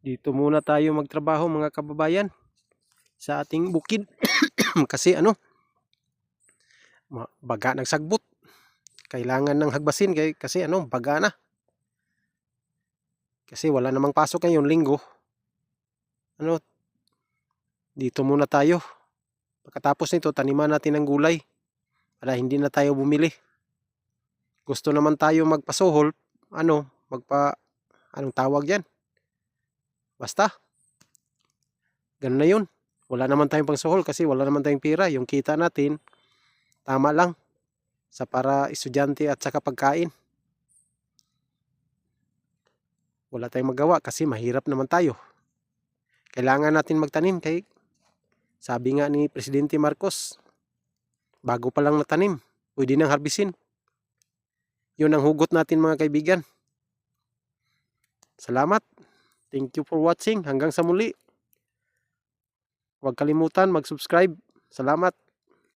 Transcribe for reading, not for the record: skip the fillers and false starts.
Dito muna tayo magtrabaho mga kababayan sa ating bukid. Kasi baga nagsagbot. Kailangan ng hagbasin kasi baga na. Kasi wala namang pasok ngayon, linggo. Dito muna tayo. Pagkatapos nito, taniman natin ng gulay para hindi na tayo bumili. Gusto naman tayo magpasuhol, anong tawag yan? Basta, ganun na yun. Wala naman tayong pangsuhol kasi wala naman tayong pira. Yung kita natin, tama lang sa para estudyante at saka pagkain. Wala tayong magawa kasi mahirap naman tayo. Kailangan natin magtanim kay sabi nga ni Presidente Marcos, bago pa lang natanim, pwede nang harbisin. Yun ang hugot natin mga kaibigan. Salamat. Thank you for watching. Hanggang sa muli. Huwag kalimutan mag-subscribe. Salamat.